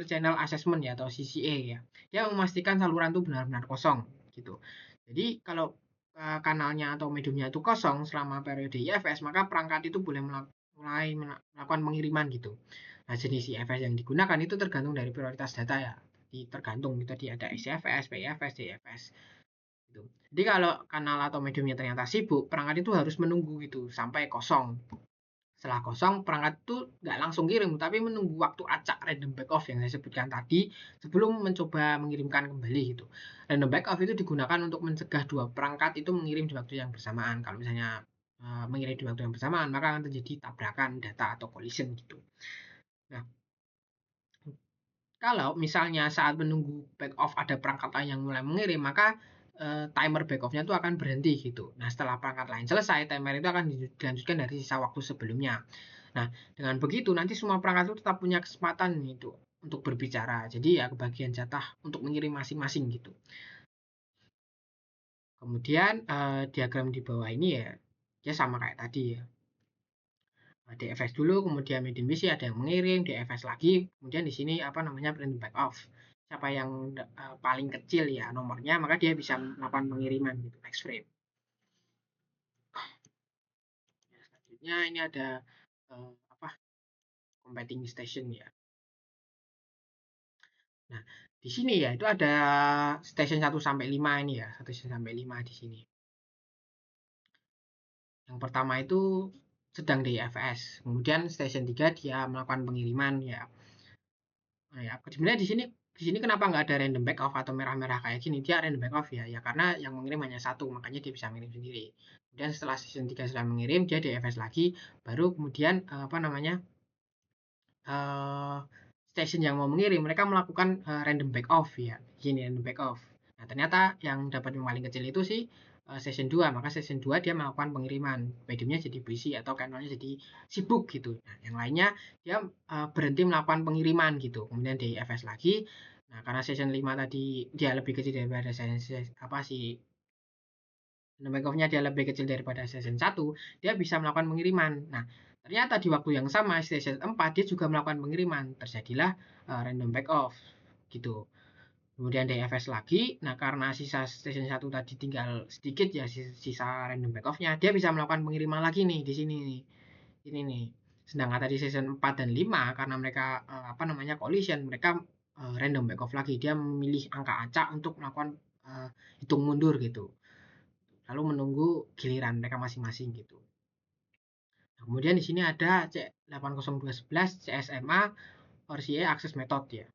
A: channel assessment ya atau CCA ya. Dia memastikan saluran itu benar-benar kosong gitu. Jadi kalau kanalnya atau mediumnya itu kosong selama periode IFS maka perangkat itu boleh mulai melakukan pengiriman gitu. Nah, jenis IFS yang digunakan itu tergantung dari prioritas data ya. Tergantung tadi ada SCFS, PIFS, DFS gitu. Jadi kalau kanal atau mediumnya ternyata sibuk, perangkat itu harus menunggu gitu sampai kosong. Setelah kosong, perangkat itu nggak langsung kirim, tapi menunggu waktu acak random backoff yang saya sebutkan tadi sebelum mencoba mengirimkan kembali gitu. Random backoff itu digunakan untuk mencegah dua perangkat itu mengirim di waktu yang bersamaan. Kalau misalnya mengirim di waktu yang bersamaan, maka akan terjadi tabrakan data atau collision gitu. Nah, kalau misalnya saat menunggu back off ada perangkat lain yang mulai mengirim, maka timer back off-nya itu akan berhenti gitu. Nah, setelah perangkat lain selesai, timer itu akan dilanjutkan dari sisa waktu sebelumnya. Nah, dengan begitu nanti semua perangkat itu tetap punya kesempatan itu untuk berbicara. Jadi ya kebagian jatah untuk mengirim masing-masing gitu. Kemudian diagram di bawah ini ya dia sama kayak tadi ya. DFS dulu, kemudian medium busy ada yang mengirim, DFS lagi, kemudian di sini apa namanya print back off. Siapa yang paling kecil ya nomornya, maka dia bisa melakukan pengiriman gitu next frame. Ya, selanjutnya ini ada apa competing station ya. Nah, di sini ya itu ada station 1 sampai 5 ini ya, 1 sampai 5 di sini. Yang pertama itu sedang DFS, kemudian station 3 dia melakukan pengiriman ya. Nah, ya, sebenarnya di sini kenapa nggak ada random back off atau merah-merah kayak gini? Dia random back off ya, ya karena yang mengirim hanya satu, makanya dia bisa mengirim sendiri. Kemudian setelah station 3 setelah mengirim, dia DFS lagi, baru kemudian apa namanya eh, station yang mau mengirim mereka melakukan random back off ya, gini random back off. Nah ternyata yang dapat yang paling kecil itu sih session 2, maka session 2 dia melakukan pengiriman, mediumnya jadi busy atau kanalnya jadi sibuk gitu. Nah yang lainnya dia berhenti melakukan pengiriman gitu, kemudian di FS lagi. Nah karena session 5 tadi dia lebih kecil daripada session apa sih back off-nya dia lebih kecil daripada session 1, dia bisa melakukan pengiriman. Nah, ternyata di waktu yang sama session 4 dia juga melakukan pengiriman. Terjadilah random back off gitu. Kemudian DFS lagi. Nah, karena sisa session 1 tadi tinggal sedikit ya sisa random back off-nya, dia bisa melakukan pengiriman lagi nih di sini nih. Ini nih. Sedangkan tadi session 4 dan 5 karena mereka apa namanya collision, mereka random back off lagi. Dia memilih angka acak untuk melakukan hitung mundur gitu, lalu menunggu giliran mereka masing-masing gitu. Nah, kemudian di sini ada C80211 CSMA RCA Access Method ya.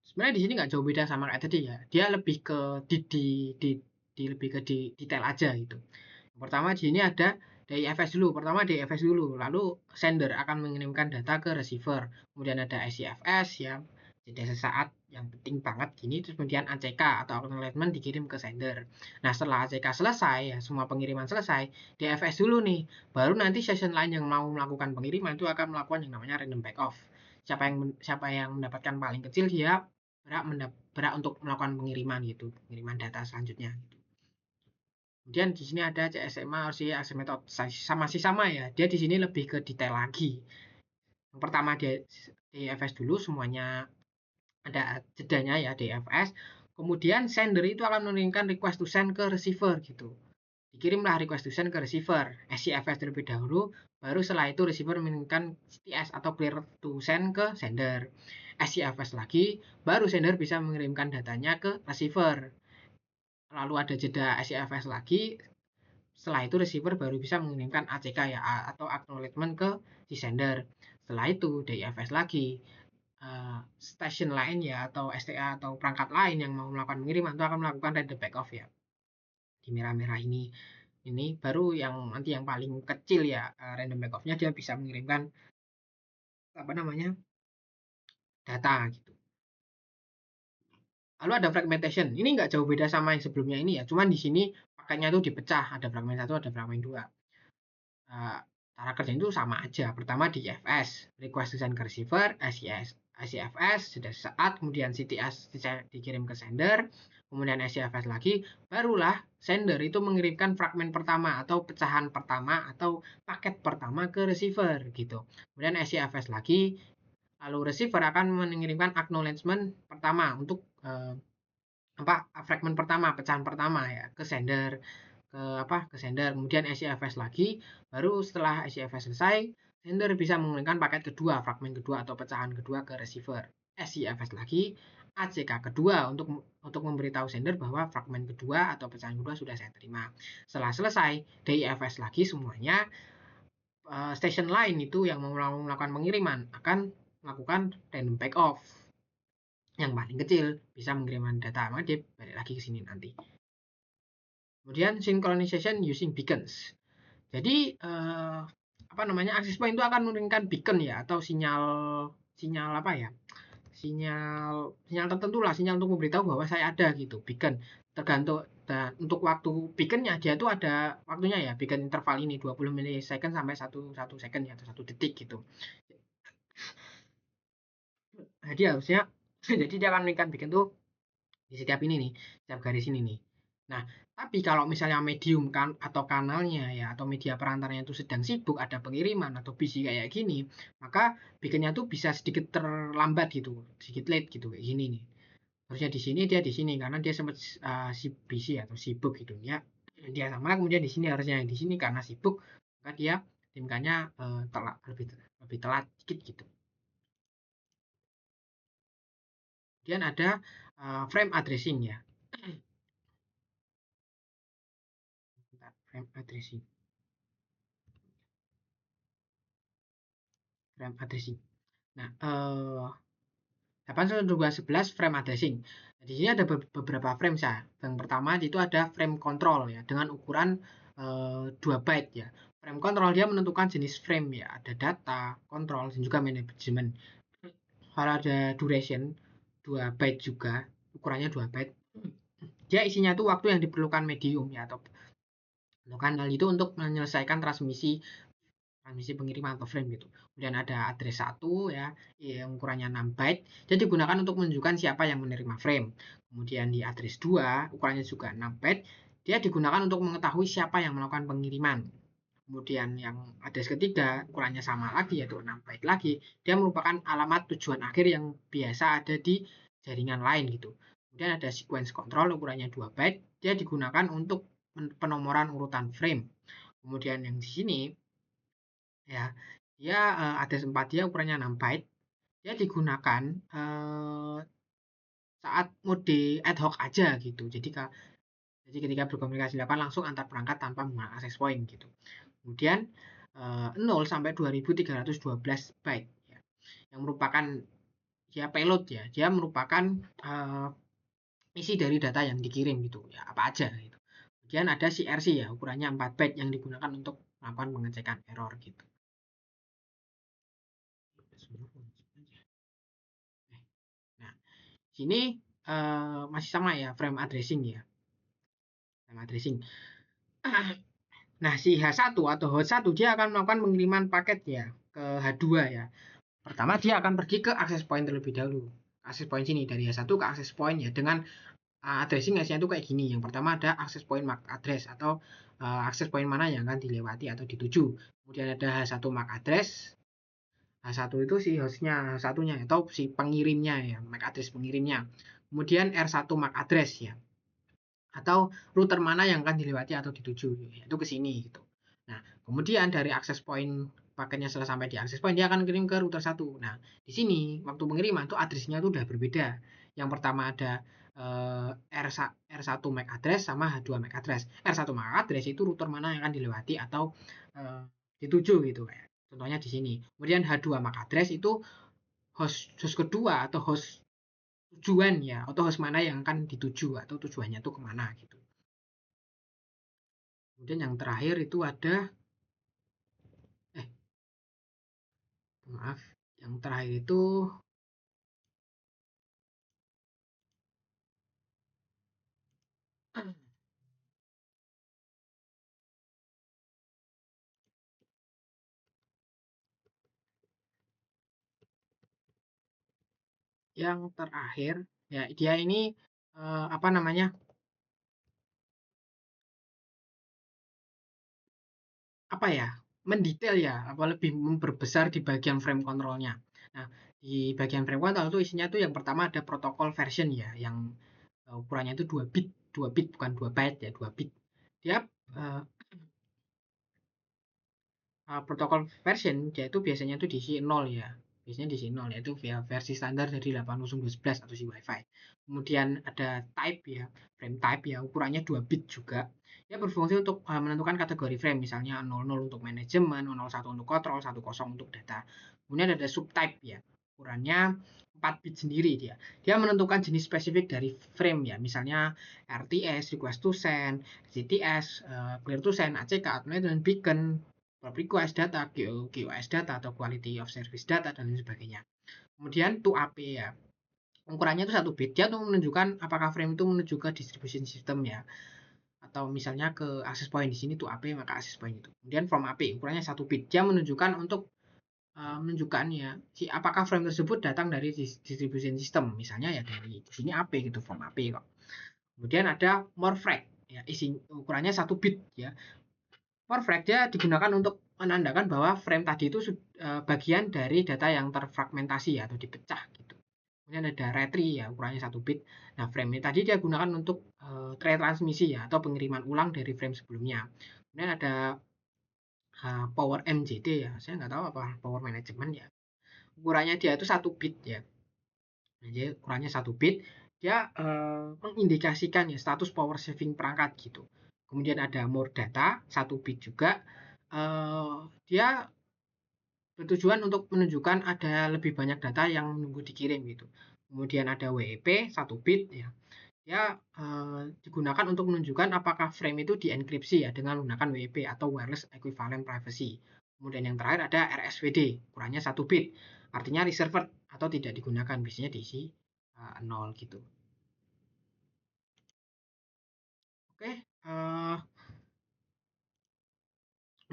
A: Sebenarnya di sini nggak jauh beda sama kayak tadi ya. Dia lebih ke lebih ke detail aja gitu. Yang pertama di sini ada DIFS dulu. Pertama DIFS dulu, lalu sender akan mengirimkan data ke receiver. Kemudian ada SCFS ya, jeda sesaat yang penting banget gini. Terus kemudian ACK atau acknowledgement dikirim ke sender. Nah setelah ACK selesai ya, semua pengiriman selesai, DFS dulu nih. Baru nanti session lain yang mau melakukan pengiriman itu akan melakukan yang namanya random back off. Siapa yang mendapatkan paling kecil dia berhak untuk melakukan pengiriman gitu, pengiriman data selanjutnya gitu. Kemudian di sini ada CSMA RCA Access Method, masih sama ya. Dia di sini lebih ke detail lagi. Yang pertama dia DFS dulu semuanya ada jedanya ya DFS. Kemudian sender itu akan mengirimkan request to send ke receiver gitu. Dikirimlah request to send ke receiver, SCFS terlebih dahulu, baru setelah itu receiver mengirimkan CTS atau clear to send ke sender. SCFS lagi, baru sender bisa mengirimkan datanya ke receiver. Lalu ada jeda SCFS lagi, setelah itu receiver baru bisa mengirimkan ACK ya atau acknowledgement ke si sender. Setelah itu DIFS lagi, station lain ya atau STA atau perangkat lain yang mau melakukan pengiriman itu akan melakukan random back off ya. Di merah-merah ini baru yang nanti yang paling kecil ya random back off-nya dia bisa mengirimkan apa namanya data gitu. Lalu ada fragmentation. Ini nggak jauh beda sama yang sebelumnya ini ya. Cuman di sini paketnya itu dipecah. Ada fragment 1, ada fragment 2. Cara kerjanya itu sama aja. Pertama di FS, request to send ke receiver, SCFS, sudah saat, kemudian CTS dikirim ke sender, kemudian SCFS lagi, barulah sender itu mengirimkan fragmen pertama atau pecahan pertama atau paket pertama ke receiver gitu. Kemudian SCFS lagi, lalu receiver akan mengirimkan acknowledgement pertama untuk fragmen pertama, pecahan pertama ya ke sender, ke sender, kemudian SCFS lagi, baru setelah SCFS selesai, sender bisa mengirimkan paket kedua, fragmen kedua atau pecahan kedua ke receiver. SCFS lagi, ACK kedua untuk memberitahu sender bahwa fragmen kedua atau pecahan kedua sudah saya terima. Setelah selesai, DIFS lagi semuanya, station lain itu yang mau melakukan pengiriman akan melakukan random back off. Yang paling kecil bisa mengirimkan data, maka dia balik lagi ke sini nanti. Kemudian synchronization using beacons. Jadi apa namanya access point itu akan mengirimkan beacon ya atau sinyal apa ya? Sinyal tertentu lah, sinyal untuk memberitahu bahwa saya ada gitu, beacon. Tergantung dan untuk waktu beaconnya dia tuh ada waktunya ya, beacon interval ini 20 milisecond sampai 1 second ya atau 1 detik gitu. Jadi harusnya jadi dia akan mengirimkan beacon tuh di setiap ini nih, setiap garis ini nih. Nah, tapi kalau misalnya medium kan atau kanalnya ya atau media perantaranya itu sedang sibuk, ada pengiriman atau busy kayak gini, maka bikinnya tuh bisa sedikit terlambat gitu, sedikit late gitu kayak gini nih. Harusnya di sini dia di sini karena dia sempat busy atau sibuk gitu ya. Dia sama kemudian di sini harusnya di sini karena sibuk maka dia dimkannya lebih telat dikit gitu. Kemudian ada frame addressing ya. Frame addressing. Frame addressing. Nah, 802.11 frame addressing. Nah, di sini ada beberapa frame ya. Yang pertama itu ada frame control ya dengan ukuran 2 byte ya. Frame control dia menentukan jenis frame ya, ada data, kontrol, dan juga manajemen. Kalau ada duration 2 byte juga, ukurannya 2 byte. Dia isinya itu waktu yang diperlukan medium ya atau hal itu untuk menyelesaikan transmisi pengiriman atau frame gitu. Kemudian ada address 1 ya, yang ukurannya 6 byte. Jadi digunakan untuk menunjukkan siapa yang menerima frame. Kemudian di address 2, ukurannya juga 6 byte. Dia digunakan untuk mengetahui siapa yang melakukan pengiriman. Kemudian yang address ketiga, ukurannya sama lagi yaitu 6 byte lagi. Dia merupakan alamat tujuan akhir yang biasa ada di jaringan lain gitu. Kemudian ada sequence control ukurannya 2 byte. Dia digunakan untuk penomoran urutan frame. Kemudian yang di sini ya dia ada 4 dia ukurannya 6 byte. Dia digunakan saat mode ad hoc aja gitu. Jadi ketika berkomunikasi dilakukan langsung antar perangkat tanpa menggunakan access point gitu. Kemudian 0 sampai 2312 byte ya, yang merupakan ya payload ya. Dia merupakan isi dari data yang dikirim gitu ya, apa aja gitu. Kemudian ada CRC ya, ukurannya 4 byte yang digunakan untuk melakukan pengecekan error gitu. Nah, sini masih sama ya frame addressing ya. Frame addressing. Nah, si H1 atau host 1 dia akan melakukan pengiriman paket ya ke H2 ya. Pertama dia akan pergi ke access point terlebih dahulu. Access point sini dari H1 ke access point ya dengan addressing nya itu kayak gini. Yang pertama ada access point MAC address atau access point mana yang akan dilewati atau dituju. Kemudian ada H1 MAC address. H1 itu si hostnya, H1-nya atau si pengirimnya ya, MAC address pengirimnya. Kemudian R1 MAC address ya. Atau router mana yang akan dilewati atau dituju, itu ke sini gitu. Nah, kemudian dari access point paketnya setelah sampai di access point dia akan kirim ke router 1. Nah, di sini waktu pengiriman tuh addressnya tuh udah berbeda. Yang pertama ada R1 MAC address sama H2 MAC address. R1 MAC address itu router mana yang akan dilewati atau dituju gitu kayak. Contohnya di sini. Kemudian H2 MAC address itu host kedua atau host tujuan ya atau host mana yang akan dituju atau tujuannya tuh kemana gitu. Kemudian yang terakhir itu ada maaf, yang terakhir itu yang terakhir ya dia ini apa namanya? Apa ya? Mendetail ya, apa lebih memperbesar di bagian frame controlnya. Nah, di bagian frame control itu isinya tuh yang pertama ada protokol version ya, yang ukurannya itu 2 bit, 2 bit bukan 2 byte ya, 2 bit. Dia uh, protokol version dia itu biasanya itu diisi 0 ya. Biasanya diisi 0 yaitu via versi standar dari 802.11 atau si WiFi. Kemudian ada type ya, frame type ya, ukurannya 2 bit juga. Dia berfungsi untuk menentukan kategori frame, misalnya 00 untuk manajemen, 01 untuk kontrol, 10 untuk data. Kemudian ada subtype ya, ukurannya 4 bit sendiri dia. Dia menentukan jenis spesifik dari frame ya, misalnya RTS, request to send, CTS, clear to send, ACK, dan beacon, request data, QoS data atau quality of service data dan lain sebagainya. Kemudian to AP ya. Ukurannya itu 1 bit. Dia tuh menunjukkan apakah frame itu menuju ke distribution system ya. Atau misalnya ke access point di sini to AP maka access point itu. Kemudian from AP ukurannya 1 bit. Dia menunjukkan untuk menunjukkan ya si apakah frame tersebut datang dari distribution system. Misalnya ya dari sini AP gitu from AP kok. Kemudian ada more frag ya isi ukurannya 1 bit ya. For flag dia digunakan untuk menandakan bahwa frame tadi itu bagian dari data yang terfragmentasi ya, atau dipecah gitu. Kemudian ada retry ya, ukurannya 1 bit. Nah, frame ini tadi dia gunakan untuk retransmisi ya, atau pengiriman ulang dari frame sebelumnya. Kemudian ada power MJD ya, saya nggak tahu apa power management ya. Ukurannya dia itu 1 bit ya. Jadi ukurannya 1 bit, dia mengindikasikan ya status power saving perangkat gitu. Kemudian ada more data 1 bit juga. Dia bertujuan untuk menunjukkan ada lebih banyak data yang menunggu dikirim gitu. Kemudian ada WEP 1 bit ya. Dia digunakan untuk menunjukkan apakah frame itu dienkripsi ya dengan menggunakan WEP atau wireless equivalent privacy. Kemudian yang terakhir ada RSVD, ukurannya 1 bit. Artinya reserved atau tidak digunakan, biasanya diisi 0 gitu. Oke,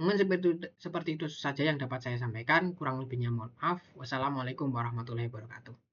A: mungkin seperti itu saja yang dapat saya sampaikan. Kurang lebihnya mohon maaf. Wassalamualaikum warahmatullahi wabarakatuh.